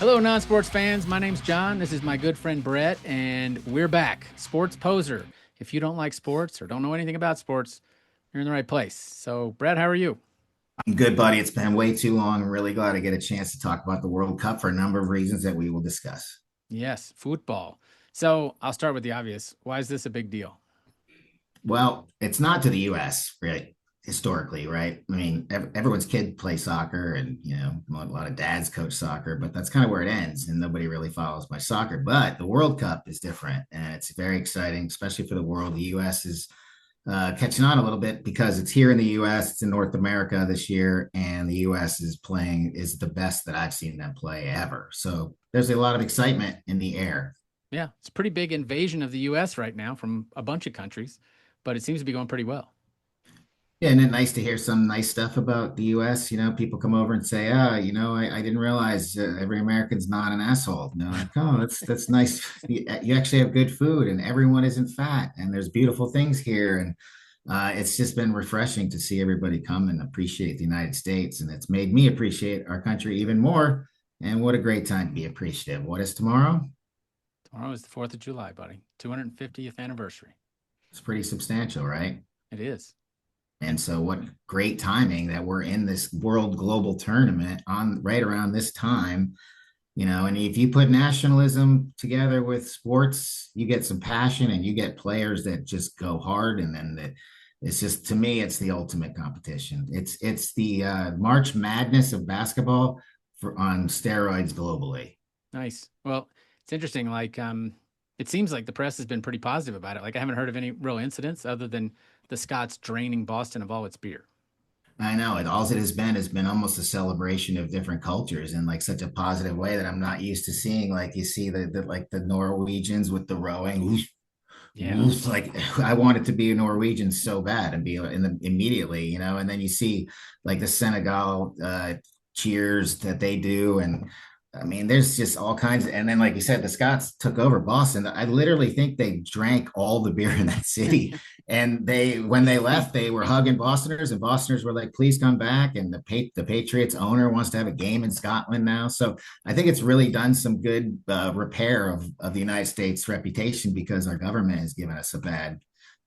Hello, non-sports fans. My name's John. This is my good friend Brett, and we're back. Sports Poser. If you don't like sports or don't know anything about sports, you're in the right place. So, Brett, how are you? I'm good, buddy. It's been way too long. I'm really glad to get a chance to talk about the World Cup for a number of reasons that we will discuss. Yes, football. So, I'll start with the obvious. Why is this a big deal? Well, it's not to the U.S. really historically, right? I mean, everyone's kid plays soccer, and a lot of dads coach soccer, but that's kind of where it ends, and nobody really follows my soccer. But the World Cup is different, and it's very exciting, especially for the world. The U.S. is catching on a little bit because it's here in the U.S. It's in North America this year, and the U.S. is the best that I've seen them play ever. So there's a lot of excitement in the air. Yeah, it's a pretty big invasion of the U.S. right now from a bunch of countries, but it seems to be going pretty well. Yeah, and then nice to hear some nice stuff about the U.S. People come over and say, I didn't realize every American's not an asshole. Like, oh, that's nice. You actually have good food, and everyone isn't fat, and there's beautiful things here, and it's just been refreshing to see everybody come and appreciate the United States, and it's made me appreciate our country even more. And what a great time to be appreciative. What is tomorrow? Tomorrow is the 4th of July, buddy. 250th anniversary. It's pretty substantial, right? It is. And so, what great timing that we're in this world global tournament on right around this time. And if you put nationalism together with sports, you get some passion and you get players that just go hard. And then it's just, to me, it's the ultimate competition. It's the March Madness of basketball on steroids globally. Nice. Well, it's interesting. It seems like the press has been pretty positive about it. Like, I haven't heard of any real incidents other than the Scots draining Boston of all its beer. I know it. All it has been almost a celebration of different cultures in like such a positive way that I'm not used to seeing. Like you see the Norwegians with the rowing. Yeah. Like I wanted to be a Norwegian so bad and be immediately, and then you see like the Senegal cheers that they do, and I mean, there's just all kinds of, and then like you said, the Scots took over Boston. I literally think they drank all the beer in that city, and when they left, they were hugging Bostoners, and Bostoners were like, "Please come back." And the Patriots owner wants to have a game in Scotland now, so I think it's really done some good repair of the United States reputation because our government has given us a bad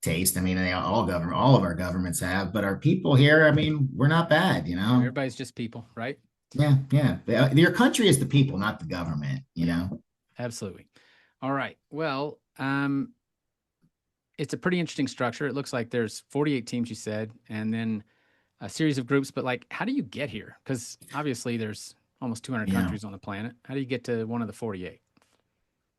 taste. I mean, all of our governments have, but our people here, I mean, we're not bad, you Yeah, know. everybody's just people, right? Yeah, yeah. Your country is the people, not the government, you Yeah, know. absolutely. All right. Well, it's a pretty interesting structure. It looks like there's 48 teams, you said, and then a series of groups. But like, how do you get here? Because obviously there's almost 200 Yeah. countries on the planet. How do you get to one of the 48?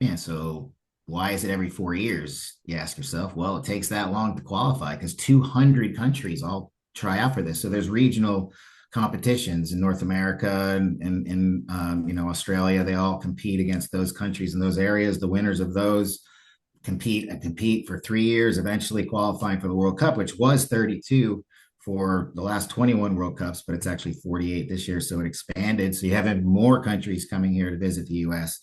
Yeah. So why is it every 4 years? You ask yourself. Well, it takes that long to qualify because 200 countries all try out for this. So there's regional competitions in North America and Australia. They all compete against those countries in those areas. The winners of those compete for 3 years, eventually qualifying for the World Cup, which was 32 for the last 21 World Cups, but it's actually 48 this year. So it expanded. So you have more countries coming here to visit the US.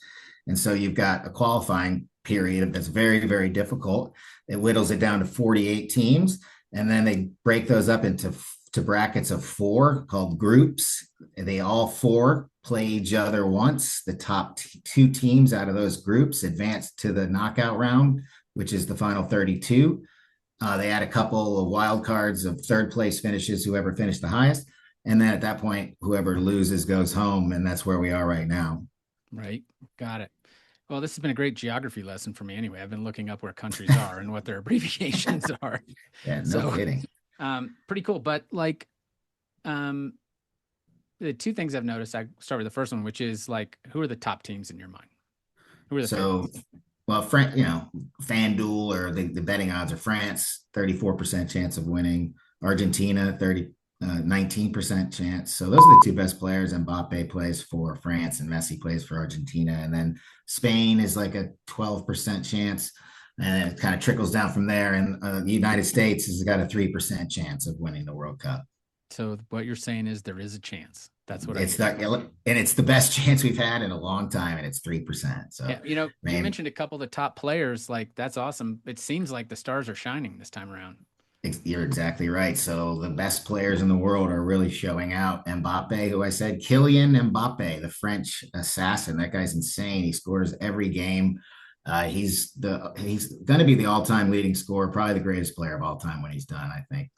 And so you've got a qualifying period that's very, very difficult. It whittles it down to 48 teams. And then they break those up into brackets of four called groups. They all four play each other once. The top two teams out of those groups advance to the knockout round, which is the final 32. They add a couple of wild cards of third place finishes, whoever finished the highest. And then at that point, whoever loses goes home. And that's where we are right now. Right. Got it. Well, this has been a great geography lesson for me anyway. I've been looking up where countries are and what their abbreviations are. Yeah, no So, kidding. pretty cool. But like, um, the two things I've noticed, I start with the first one, which is like, who are the top teams in your mind? Who are the So, favorites? well, FanDuel or the betting odds are France, 34% chance of winning. Argentina, 19% chance. So those are the two best players. Mbappe plays for France and Messi plays for Argentina. And then Spain is like a 12% chance. And it kind of trickles down from there. And the United States has got a 3% chance of winning the World Cup. So what you're saying is there is a chance. That's what I It's get. the and it's the best chance we've had in a long time, and it's 3%. So, Yeah, you know, you man, mentioned a couple of the top players. Like that's awesome. It seems like the stars are shining this time around. You're exactly right. So the best players in the world are really showing out. Mbappe, who I said, Kylian Mbappe, the French assassin. That guy's insane. He scores every game. He's going to be the all-time leading scorer, probably the greatest player of all time when he's done, I think.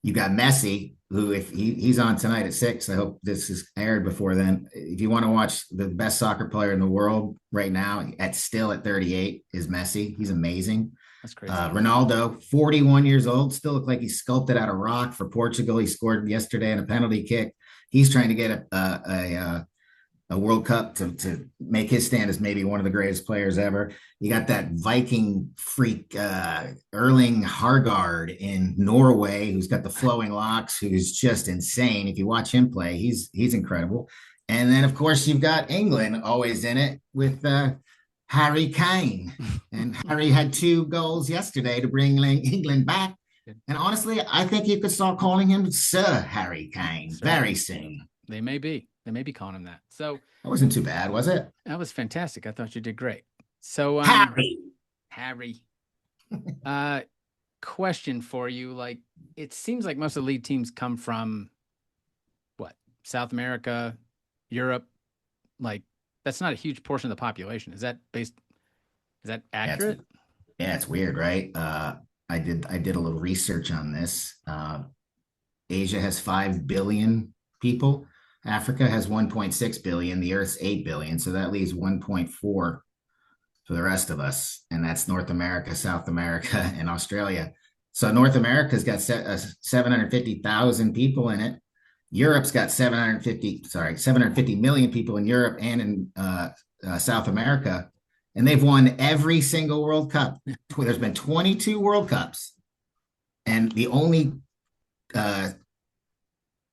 You got Messi, who if he's on tonight at 6. I hope this is aired before then. If you want to watch the best soccer player in the world right now, at 38, is Messi. He's amazing. That's crazy. Ronaldo, 41 years old, still look like he's sculpted out of rock for Portugal. He scored yesterday in a penalty kick. He's trying to get a World Cup to make his stand as maybe one of the greatest players ever. You got that Viking freak, Erling Hargard in Norway, who's got the flowing locks, who's just insane. If you watch him play, he's incredible. And then, of course, you've got England always in it with Harry Kane. And Harry had 2 goals yesterday to bring England back. And honestly, I think you could start calling him Sir Harry Kane very soon. They may be. They may be calling him that. So that wasn't too bad, was it? That was fantastic. I thought you did great. So Harry. Question for you. Like, it seems like most of the league teams come from what? South America, Europe. Like, that's not a huge portion of the population. Is that accurate? Yeah, it's weird, right? I did a little research on this. Asia has 5 billion people. Africa has 1.6 billion. The Earth's 8 billion. So that leaves 1.4 for the rest of us. And that's North America, South America, and Australia. So North America's got 750,000 people in it. Europe's got 750 million people in Europe and in South America. And they've won every single World Cup. There's been 22 World Cups. And the only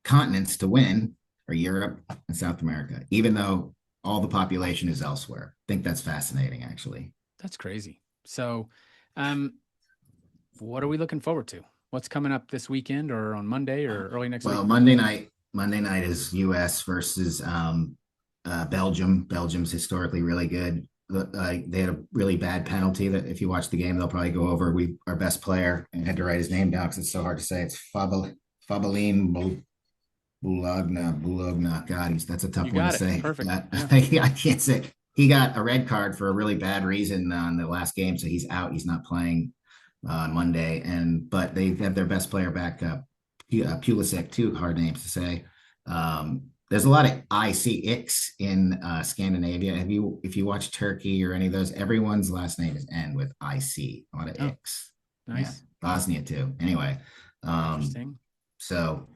continents to win are Europe and South America, even though all the population is elsewhere. I think that's fascinating, actually. That's crazy. So, what are we looking forward to? What's coming up this weekend or on Monday or early next week? Well, Monday night is U.S. versus Belgium. Belgium's historically really good. They had a really bad penalty that if you watch the game, they'll probably go over. Our best player, and had to write his name down because it's so hard to say. It's Fabelin Boulogna. God, that's a tough one to say. Perfect. I can't say. He got a red card for a really bad reason on the last game, so he's out. He's not playing on Monday. But they have their best player back up, Pulisic. 2 hard names to say. There's a lot of ICX in Scandinavia. If you watch Turkey or any of those, everyone's last name is end with IC. A lot of X. Nice. Yeah, Bosnia too. Anyway, interesting. So.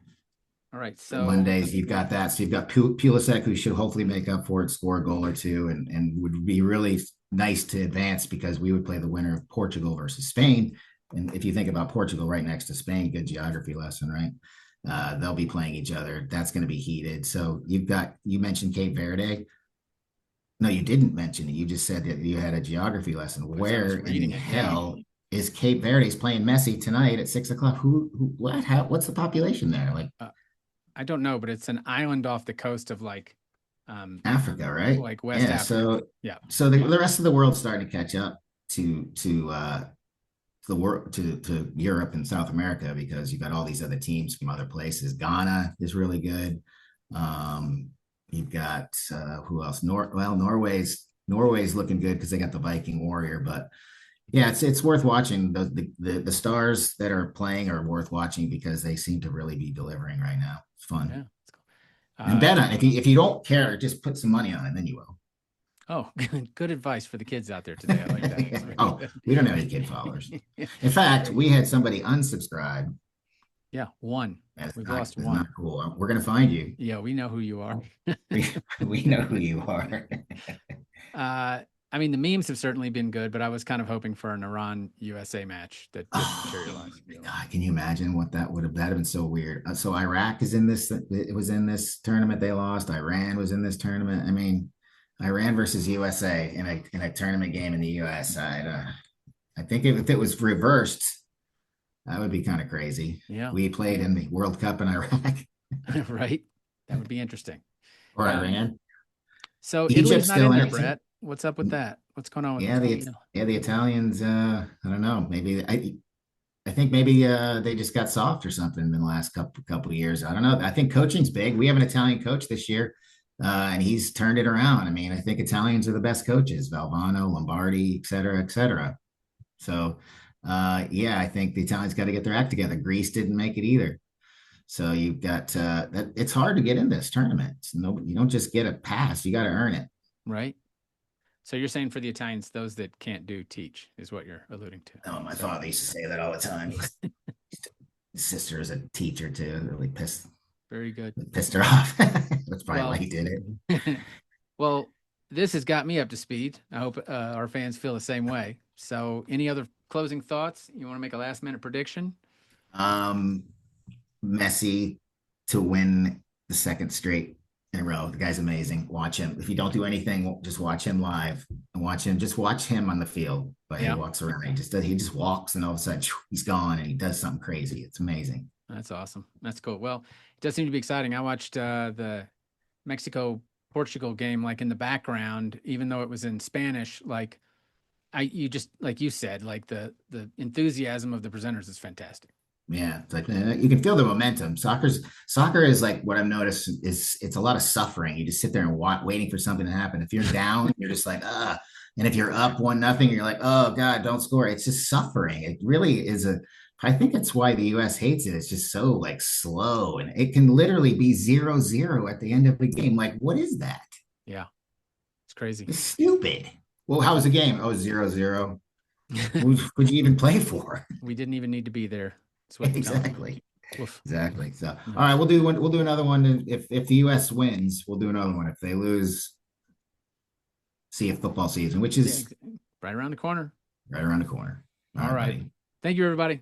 All right. So Mondays, you've got that. So you've got Pulisic, who should hopefully make up for it, score a goal or 2, and would be really nice to advance because we would play the winner of Portugal versus Spain. And if you think about Portugal right next to Spain, good geography lesson, right? They'll be playing each other. That's going to be heated. So you mentioned Cape Verde. No, you didn't mention it. You just said that you had a geography lesson. Where in the hell is Cape Verde's playing Messi tonight at 6:00? What's the population there? Like, I don't know, but it's an island off the coast of Africa, right? Like West Africa. So the rest of the world's starting to catch up to the world to Europe and South America because you've got all these other teams from other places. Ghana is really good. You've got who else? Norway's looking good because they got the Viking Warrior, but yeah, it's worth watching. The stars that are playing are worth watching because they seem to really be delivering right now. It's fun. Yeah, and bet on it. If you don't care, just put some money on it, then you will. Oh, good advice for the kids out there today. I like that. Oh, we don't have any kid followers. In fact, we had somebody unsubscribe. Yeah, one. We've lost one. Not cool. We're gonna find you. Yeah, we know who you are. we know who you are. I mean, the memes have certainly been good, but I was kind of hoping for an Iran-USA match that didn't materialize. God, can you imagine what that would have? That'd have been so weird. So Iraq is in this. It was in this tournament. They lost. Iran was in this tournament. I mean, Iran versus USA in a tournament game in the U.S. I think if it was reversed, that would be kind of crazy. Yeah, we played in the World Cup in Iraq, right? That would be interesting. Or Iran. So Italy's not in there, Brett. What's up with that? What's going on with the Italians? I don't know. Maybe I think maybe they just got soft or something in the last couple of years. I don't know. I think coaching's big. We have an Italian coach this year, and he's turned it around. I mean, I think Italians are the best coaches: Valvano, Lombardi, et cetera, et cetera. So, yeah, I think the Italians got to get their act together. Greece didn't make it either. So you've got that. It's hard to get in this tournament. No, you don't just get a pass. You got to earn it. right? So you're saying for the Italians, those that can't do teach is what you're alluding to. Oh, my So father used to say that all the time. His sister is a teacher too. It really very good. pissed her off. That's probably why Well, he did it. well, this has got me up to speed. I hope our fans feel the same way. So, any other closing thoughts? You want to make a last minute prediction? Um, Messi to win the second straight in a row. The guy's amazing. Watch him. If you don't do anything, just watch him live and watch him. Just watch him on the field. But he Yeah, walks around. He just walks, and all of a sudden he's gone, and he does something crazy. It's amazing. that's awesome. That's cool. Well, it does seem to be exciting. I watched the Mexico Portugal game like in the background, even though it was in Spanish. Like you just like you said, like the enthusiasm of the presenters is fantastic. Yeah, it's like you can feel the momentum. Soccer is like what I've noticed is it's a lot of suffering. You just sit there and waiting for something to happen. If you're down, you're just like and if you're up 1-0, you're like, oh God, don't score. It's just suffering. It really is a. I think that's why the U.S. hates it. It's just so like slow, and it can literally be 0-0 at the end of the game. Like, what is that? Yeah, it's crazy. It's stupid. Well, how was the game? Oh, 0-0. Who'd you even play for? We didn't even need to be there. That's what they're telling me. Exactly. Woof. Exactly. So, all No. right, we'll do another one. If the U.S. wins, we'll do another one. If they lose, see a football season, which Yeah, is right around the corner. right around the corner. All All right, right. buddy. Thank you, everybody.